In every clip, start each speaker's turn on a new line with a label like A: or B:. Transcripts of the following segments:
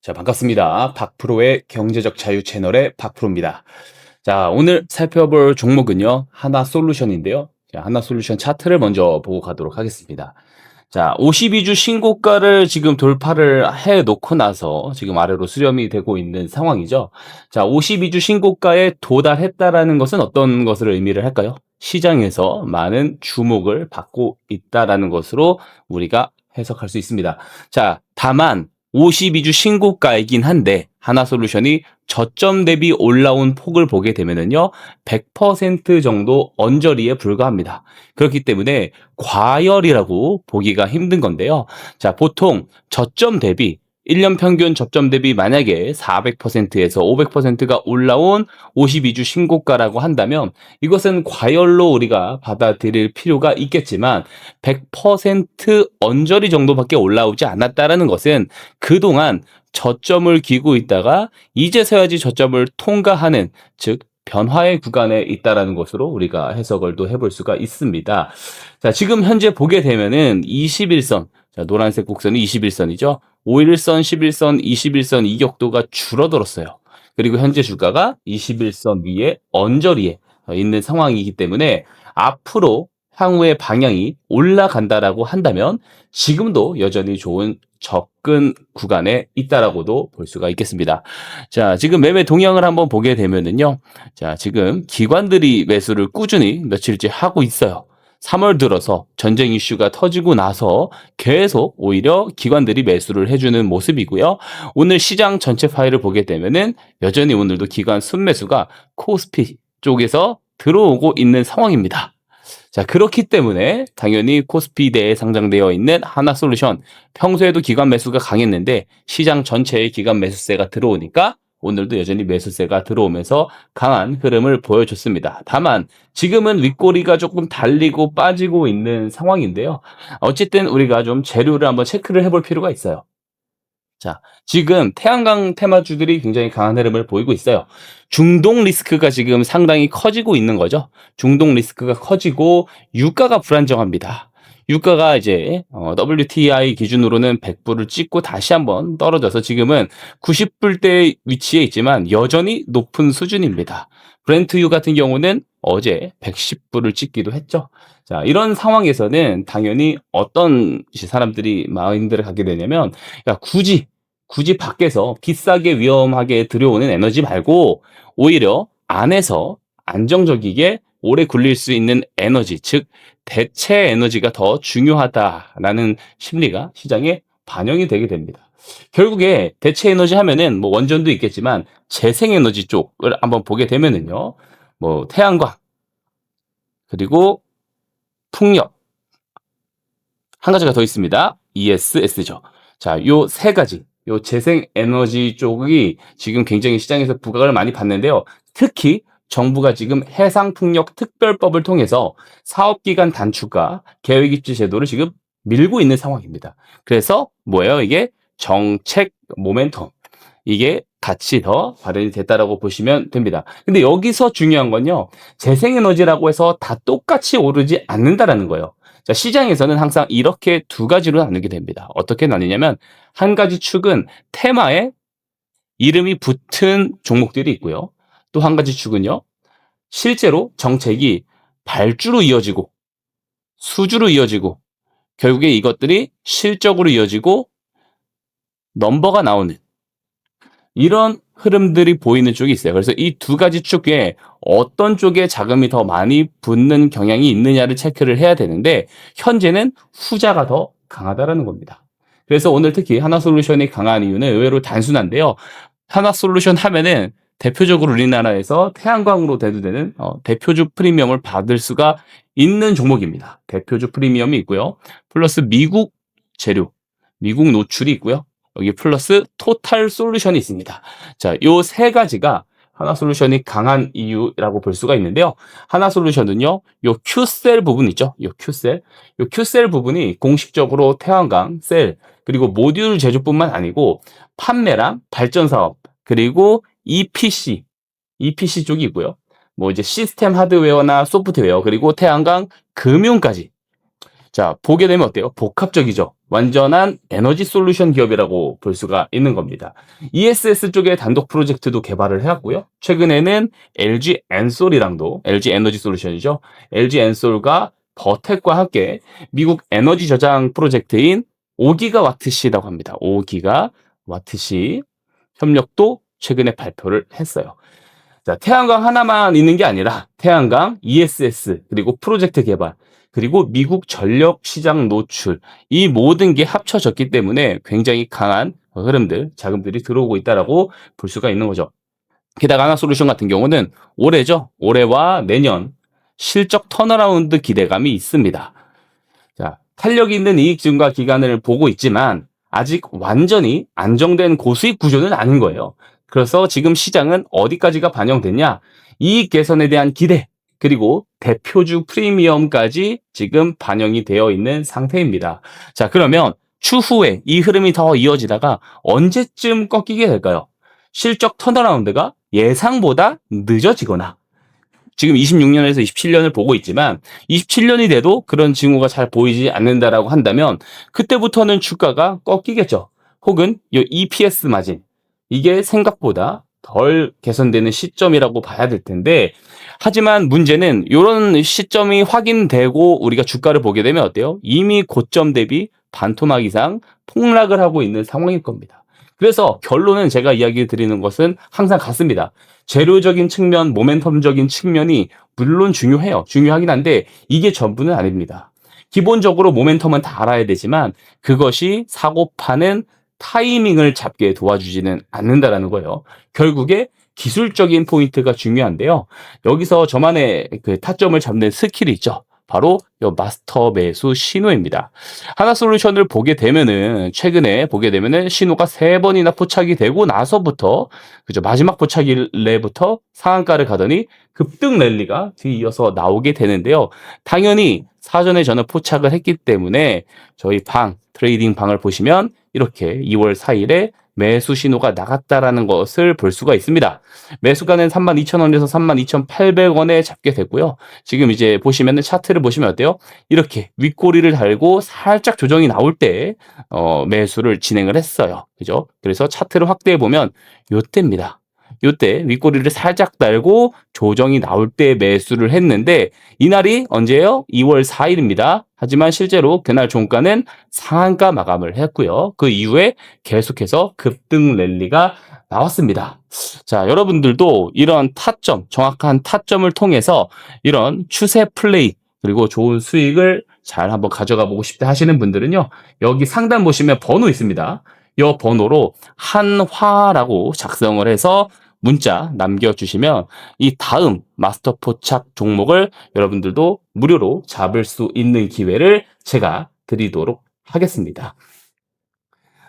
A: 자, 반갑습니다. 박프로의 경제적 자유 채널의 박프로입니다. 자, 오늘 살펴볼 종목은요, 하나솔루션인데요. 자, 하나솔루션 차트를 먼저 보고 가도록 하겠습니다. 자, 52주 신고가를 지금 돌파를 해 놓고 나서 지금 아래로 수렴이 되고 있는 상황이죠. 자, 52주 신고가에 도달했다라는 것은 어떤 것을 의미를 할까요? 시장에서 많은 주목을 받고 있다라는 것으로 우리가 해석할 수 있습니다. 자, 다만 52주 신고가이긴 한데 하나솔루션이 저점 대비 올라온 폭을 보게 되면은요, 100% 정도 언저리에 불과합니다. 그렇기 때문에 과열이라고 보기가 힘든 건데요. 자, 보통 저점 대비 1년 평균 저점 대비 만약에 400%에서 500%가 올라온 52주 신고가라고 한다면 이것은 과열로 우리가 받아들일 필요가 있겠지만 100% 언저리 정도밖에 올라오지 않았다라는 것은 그동안 저점을 기고 있다가 이제서야지 저점을 통과하는, 즉 변화의 구간에 있다라는 것으로 우리가 해석을 또 해볼 수가 있습니다. 자, 지금 현재 보게 되면은 21선, 자, 노란색 곡선이 21선이죠. 5일선, 11선, 21선 이격도가 줄어들었어요. 그리고 현재 주가가 21선 위에 언저리에 있는 상황이기 때문에 앞으로 향후의 방향이 올라간다라고 한다면 지금도 여전히 좋은 접근 구간에 있다라고도 볼 수가 있겠습니다. 자, 지금 매매 동향을 한번 보게 되면은요. 자, 지금 기관들이 매수를 꾸준히 며칠째 하고 있어요. 3월 들어서 전쟁 이슈가 터지고 나서 계속 오히려 기관들이 매수를 해주는 모습이고요. 오늘 시장 전체 파일을 보게 되면은 여전히 오늘도 기관 순매수가 코스피 쪽에서 들어오고 있는 상황입니다. 자, 그렇기 때문에 당연히 코스피대에 상장되어 있는 하나솔루션, 평소에도 기관 매수가 강했는데 시장 전체에 기관 매수세가 들어오니까 오늘도 여전히 매수세가 들어오면서 강한 흐름을 보여줬습니다. 다만 지금은 윗꼬리가 조금 달리고 빠지고 있는 상황인데요. 어쨌든 우리가 좀 재료를 한번 체크를 해볼 필요가 있어요. 자, 지금 태양광 테마주들이 굉장히 강한 흐름을 보이고 있어요. 중동 리스크가 지금 상당히 커지고 있는 거죠. 중동 리스크가 커지고 유가가 불안정합니다. 유가가 이제 WTI 기준으로는 100불을 찍고 다시 한번 떨어져서 지금은 90불대 위치에 있지만 여전히 높은 수준입니다. 브렌트유 같은 경우는 어제 110불을 찍기도 했죠. 자, 이런 상황에서는 당연히 어떤 사람들이 마인드를 갖게 되냐면, 야, 굳이 밖에서 비싸게 위험하게 들여오는 에너지 말고 오히려 안에서 안정적이게 오래 굴릴 수 있는 에너지, 즉 대체 에너지가 더 중요하다라는 심리가 시장에 반영이 되게 됩니다. 결국에 대체 에너지 하면은 뭐 원전도 있겠지만 재생 에너지 쪽을 한번 보게 되면은요. 뭐 태양광, 그리고 풍력, 한 가지가 더 있습니다. ESS죠. 자, 요 세 가지, 요 재생 에너지 쪽이 지금 굉장히 시장에서 부각을 많이 받는데요. 특히 정부가 지금 해상풍력 특별법을 통해서 사업기간 단축과 계획입지 제도를 지금 밀고 있는 상황입니다. 그래서 뭐예요? 이게 정책 모멘텀. 이게 같이 더 발현이 됐다라고 보시면 됩니다. 근데 여기서 중요한 건요. 재생에너지라고 해서 다 똑같이 오르지 않는다라는 거예요. 자, 시장에서는 항상 이렇게 두 가지로 나누게 됩니다. 어떻게 나뉘냐면 한 가지 축은 테마에 이름이 붙은 종목들이 있고요. 또 한 가지 축은요. 실제로 정책이 발주로 이어지고 수주로 이어지고 결국에 이것들이 실적으로 이어지고 넘버가 나오는 이런 흐름들이 보이는 쪽이 있어요. 그래서 이 두 가지 축 중에 어떤 쪽에 자금이 더 많이 붙는 경향이 있느냐를 체크를 해야 되는데 현재는 후자가 더 강하다라는 겁니다. 그래서 오늘 특히 하나솔루션이 강한 이유는 의외로 단순한데요. 하나솔루션 하면은 대표적으로 우리나라에서 태양광으로 대두되는 대표주 프리미엄을 받을 수가 있는 종목입니다. 대표주 프리미엄이 있고요. 플러스 미국 재료, 미국 노출이 있고요. 여기 플러스 토탈 솔루션이 있습니다. 자, 요 세 가지가 하나솔루션이 강한 이유라고 볼 수가 있는데요. 하나솔루션은요, 요 Q셀 부분 있죠? 요 Q셀. 요 Q셀 부분이 공식적으로 태양광, 셀, 그리고 모듈 제조뿐만 아니고 판매랑 발전 사업, 그리고 EPC 쪽이 있고요. 뭐 이제 시스템 하드웨어나 소프트웨어, 그리고 태양광 금융까지 자, 보게 되면 어때요? 복합적이죠. 완전한 에너지 솔루션 기업이라고 볼 수가 있는 겁니다. ESS 쪽에 단독 프로젝트도 개발을 해왔고요. 최근에는 LG 엔솔이랑도 LG 에너지 솔루션이죠. LG 엔솔과 버텍과 함께 미국 에너지 저장 프로젝트인 5기가와트시라고 합니다. 5기가와트시 협력도 최근에 발표를 했어요. 자, 태양광 하나만 있는 게 아니라 태양광, ESS, 그리고 프로젝트 개발, 그리고 미국 전력 시장 노출, 이 모든 게 합쳐졌기 때문에 굉장히 강한 흐름들, 자금들이 들어오고 있다라고 볼 수가 있는 거죠. 게다가 하나솔루션 같은 경우는 올해죠. 올해와 내년 실적 턴어라운드 기대감이 있습니다. 자, 탄력 있는 이익 증가 기간을 보고 있지만 아직 완전히 안정된 고수익 구조는 아닌 거예요. 그래서 지금 시장은 어디까지가 반영됐냐? 이익 개선에 대한 기대, 그리고 대표주 프리미엄까지 지금 반영이 되어 있는 상태입니다. 자, 그러면 추후에 이 흐름이 더 이어지다가 언제쯤 꺾이게 될까요? 실적 턴어라운드가 예상보다 늦어지거나, 지금 26년에서 27년을 보고 있지만 27년이 돼도 그런 징후가 잘 보이지 않는다라고 한다면 그때부터는 주가가 꺾이겠죠. 혹은 이 EPS 마진, 이게 생각보다 덜 개선되는 시점이라고 봐야 될 텐데, 하지만 문제는 이런 시점이 확인되고 우리가 주가를 보게 되면 어때요? 이미 고점 대비 반토막 이상 폭락을 하고 있는 상황일 겁니다. 그래서 결론은 제가 이야기 드리는 것은 항상 같습니다. 재료적인 측면, 모멘텀적인 측면이 물론 중요해요. 중요하긴 한데 이게 전부는 아닙니다. 기본적으로 모멘텀은 다 알아야 되지만 그것이 사고 파는 타이밍을 잡게 도와주지는 않는다라는 거예요. 결국에 기술적인 포인트가 중요한데요. 여기서 저만의 그 타점을 잡는 스킬이 있죠. 바로 이 마스터 매수 신호입니다. 하나솔루션을 보게 되면은, 최근에 보게 되면은 신호가 3번이나 포착이 되고 나서부터, 그죠, 마지막 포착일내부터 상한가를 가더니 급등 랠리가 뒤이어서 나오게 되는데요. 당연히 사전에 저는 포착을 했기 때문에 저희 트레이딩 방을 보시면 이렇게 2월 4일에 매수 신호가 나갔다라는 것을 볼 수가 있습니다. 매수가는 32,000원에서 32,800원에 잡게 됐고요. 지금 이제 보시면 차트를 보시면 어때요? 이렇게 윗꼬리를 달고 살짝 조정이 나올 때 매수를 진행을 했어요. 그죠? 그래서 차트를 확대해 보면 요때입니다. 요때 윗꼬리를 살짝 달고 조정이 나올 때 매수를 했는데, 이날이 언제예요? 2월 4일입니다. 하지만 실제로 그날 종가는 상한가 마감을 했고요. 그 이후에 계속해서 급등 랠리가 나왔습니다. 자, 여러분들도 이런 타점, 정확한 타점을 통해서 이런 추세 플레이, 그리고 좋은 수익을 잘 한번 가져가 보고 싶다 하시는 분들은요, 여기 상단 보시면 번호 있습니다. 이 번호로 한화라고 작성을 해서 문자 남겨주시면 이 다음 마스터 포착 종목을 여러분들도 무료로 잡을 수 있는 기회를 제가 드리도록 하겠습니다.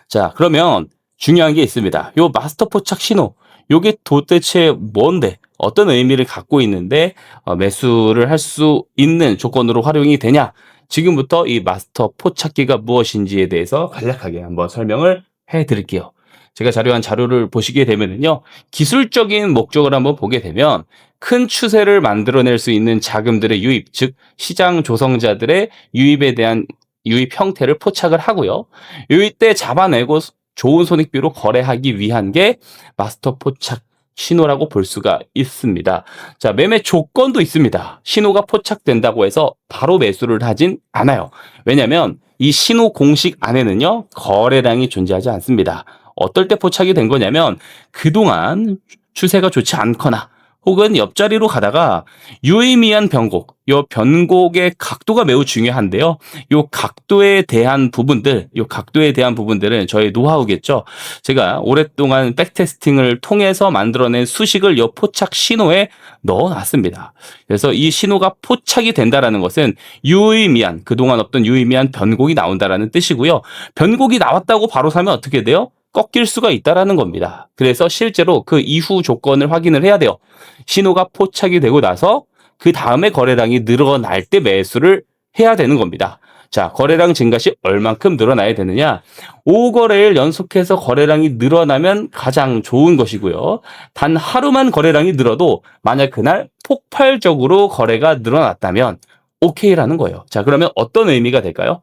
A: 자, 그러면 중요한 게 있습니다. 요 마스터 포착 신호, 요게 도대체 뭔데, 어떤 의미를 갖고 있는데 매수를 할 수 있는 조건으로 활용이 되냐? 지금부터 이 마스터 포착기가 무엇인지에 대해서 간략하게 한번 설명을 해드릴게요. 제가 자료한 자료를 보시게 되면요, 기술적인 목적을 한번 보게 되면 큰 추세를 만들어낼 수 있는 자금들의 유입, 즉 시장 조성자들의 유입에 대한 유입 형태를 포착을 하고요. 이때 잡아내고 좋은 손익비로 거래하기 위한 게 마스터 포착 신호라고 볼 수가 있습니다. 자, 매매 조건도 있습니다. 신호가 포착된다고 해서 바로 매수를 하진 않아요. 왜냐하면 이 신호 공식 안에는요, 거래량이 존재하지 않습니다. 어떨 때 포착이 된 거냐면 그동안 추세가 좋지 않거나 혹은 옆자리로 가다가 유의미한 변곡, 이 변곡의 각도가 매우 중요한데요. 이 각도에 대한 부분들은 저의 노하우겠죠. 제가 오랫동안 백테스팅을 통해서 만들어낸 수식을 이 포착 신호에 넣어놨습니다. 그래서 이 신호가 포착이 된다라는 것은 유의미한, 그동안 없던 유의미한 변곡이 나온다라는 뜻이고요. 변곡이 나왔다고 바로 사면 어떻게 돼요? 꺾일 수가 있다라는 겁니다. 그래서 실제로 그 이후 조건을 확인을 해야 돼요. 신호가 포착이 되고 나서 그 다음에 거래량이 늘어날 때 매수를 해야 되는 겁니다. 자, 거래량 증가 시 얼만큼 늘어나야 되느냐? 5거래일 연속해서 거래량이 늘어나면 가장 좋은 것이고요. 단 하루만 거래량이 늘어도 만약 그날 폭발적으로 거래가 늘어났다면 오케이라는 거예요. 자, 그러면 어떤 의미가 될까요?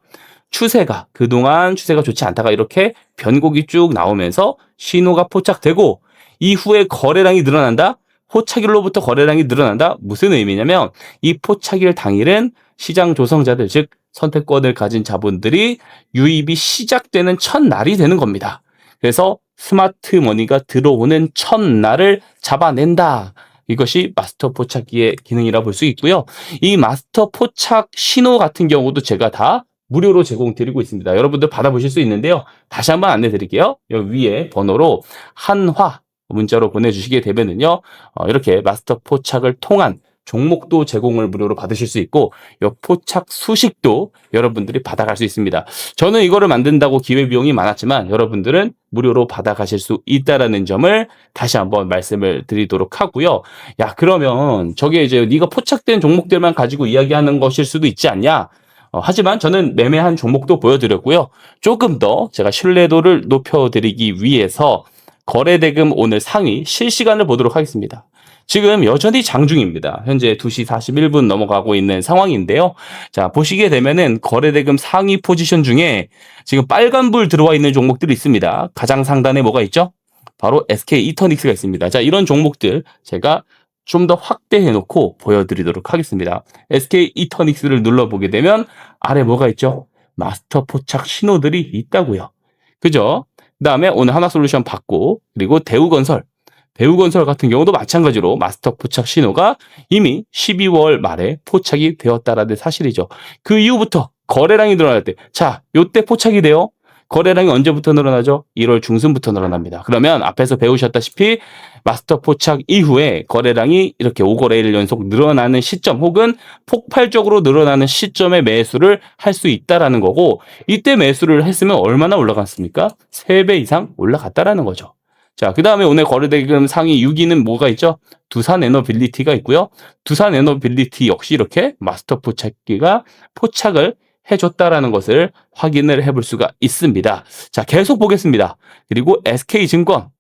A: 그동안 추세가 좋지 않다가 이렇게 변곡이 쭉 나오면서 신호가 포착되고 이후에 거래량이 늘어난다? 포착일로부터 거래량이 늘어난다? 무슨 의미냐면 이 포착일 당일은 시장 조성자들, 즉 선택권을 가진 자본들이 유입이 시작되는 첫날이 되는 겁니다. 그래서 스마트 머니가 들어오는 첫날을 잡아낸다. 이것이 마스터 포착기의 기능이라 볼 수 있고요. 이 마스터 포착 신호 같은 경우도 제가 다 무료로 제공드리고 있습니다. 여러분들 받아보실 수 있는데요. 다시 한번 안내 드릴게요. 여기 위에 번호로 한화 문자로 보내주시게 되면은요. 이렇게 마스터 포착을 통한 종목도 제공을 무료로 받으실 수 있고 이 포착 수식도 여러분들이 받아갈 수 있습니다. 저는 이거를 만든다고 기회비용이 많았지만 여러분들은 무료로 받아가실 수 있다라는 점을 다시 한번 말씀을 드리도록 하고요. 야, 그러면 저게 이제 네가 포착된 종목들만 가지고 이야기하는 것일 수도 있지 않냐? 하지만 저는 매매한 종목도 보여드렸고요. 조금 더 제가 신뢰도를 높여드리기 위해서 거래대금 오늘 상위 실시간을 보도록 하겠습니다. 지금 여전히 장중입니다. 현재 2시 41분 넘어가고 있는 상황인데요. 자, 보시게 되면은 거래대금 상위 포지션 중에 지금 빨간불 들어와 있는 종목들이 있습니다. 가장 상단에 뭐가 있죠? 바로 SK 이터닉스가 있습니다. 자, 이런 종목들 제가 좀 더 확대해 놓고 보여드리도록 하겠습니다. SK 이터닉스를 눌러보게 되면 아래 뭐가 있죠? 마스터 포착 신호들이 있다고요. 그죠? 그 다음에 오늘 하나솔루션 받고 그리고 대우건설 같은 경우도 마찬가지로 마스터 포착 신호가 이미 12월 말에 포착이 되었다라는 사실이죠. 그 이후부터 거래량이 늘어날 때, 자, 요때 포착이 돼요. 거래량이 언제부터 늘어나죠? 1월 중순부터 늘어납니다. 그러면 앞에서 배우셨다시피 마스터 포착 이후에 거래량이 이렇게 5거래일 연속 늘어나는 시점 혹은 폭발적으로 늘어나는 시점에 매수를 할 수 있다라는 거고 이때 매수를 했으면 얼마나 올라갔습니까? 3배 이상 올라갔다라는 거죠. 자, 그 다음에 오늘 거래대금 상위 6위는 뭐가 있죠? 두산에너빌리티가 있고요. 두산에너빌리티 역시 이렇게 마스터 포착기가 포착을 해줬다라는 것을 확인을 해볼 수가 있습니다. 자, 계속 보겠습니다. 그리고 SK증권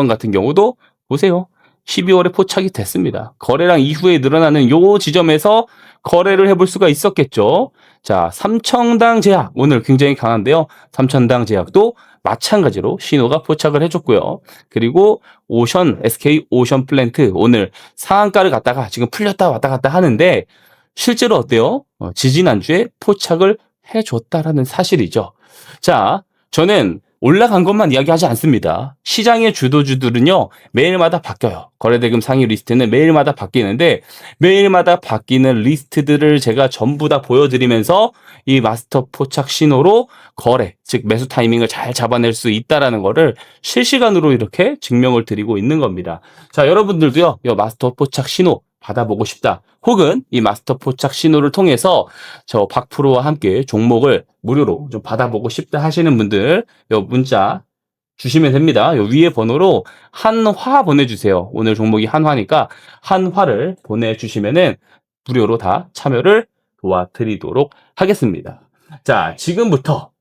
A: 같은 경우도 보세요. 12월에 포착이 됐습니다. 거래량 이후에 늘어나는 요 지점에서 거래를 해볼 수가 있었겠죠. 자, 삼청당 제약 오늘 굉장히 강한데요. 삼청당 제약도 마찬가지로 신호가 포착을 해줬고요. 그리고 SK 오션 플랜트 오늘 상한가를 갔다가 지금 풀렸다 왔다 갔다 하는데 실제로 어때요? 지지난주에 포착을 해줬다라는 사실이죠. 자, 저는 올라간 것만 이야기하지 않습니다. 시장의 주도주들은요, 매일마다 바뀌어요. 거래대금 상위 리스트는 매일마다 바뀌는데, 매일마다 바뀌는 리스트들을 제가 전부 다 보여드리면서 이 마스터 포착 신호로 거래, 즉 매수 타이밍을 잘 잡아낼 수 있다라는 거를 실시간으로 이렇게 증명을 드리고 있는 겁니다. 자, 여러분들도요, 이 마스터 포착 신호 받아보고 싶다. 혹은 이 마스터 포착 신호를 통해서 저 박프로와 함께 종목을 무료로 좀 받아보고 싶다 하시는 분들 요 문자 주시면 됩니다. 요 위에 번호로 한화 보내주세요. 오늘 종목이 한화니까 한화를 보내주시면은 무료로 다 참여를 도와드리도록 하겠습니다. 자, 지금부터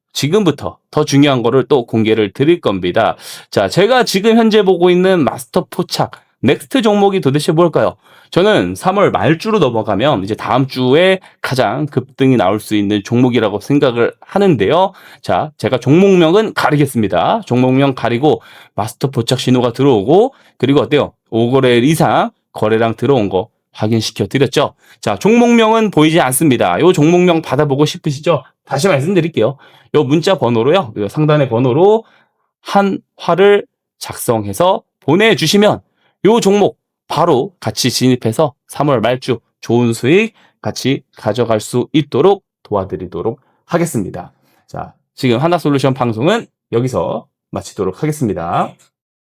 A: 더 중요한 거를 또 공개를 드릴 겁니다. 자, 제가 지금 현재 보고 있는 마스터 포착 넥스트 종목이 도대체 뭘까요? 저는 3월 말주로 넘어가면 이제 다음 주에 가장 급등이 나올 수 있는 종목이라고 생각을 하는데요. 자, 제가 종목명은 가리겠습니다. 종목명 가리고 마스터 포착 신호가 들어오고 그리고 어때요? 5거래일 이상 거래량 들어온 거 확인시켜 드렸죠. 자, 종목명은 보이지 않습니다. 요 종목명 받아보고 싶으시죠? 다시 말씀드릴게요. 요 문자 번호로요. 요 상단의 번호로 한화를 작성해서 보내주시면 요 종목 바로 같이 진입해서 3월 말주 좋은 수익 같이 가져갈 수 있도록 도와드리도록 하겠습니다. 자, 지금 하나솔루션 방송은 여기서 마치도록 하겠습니다.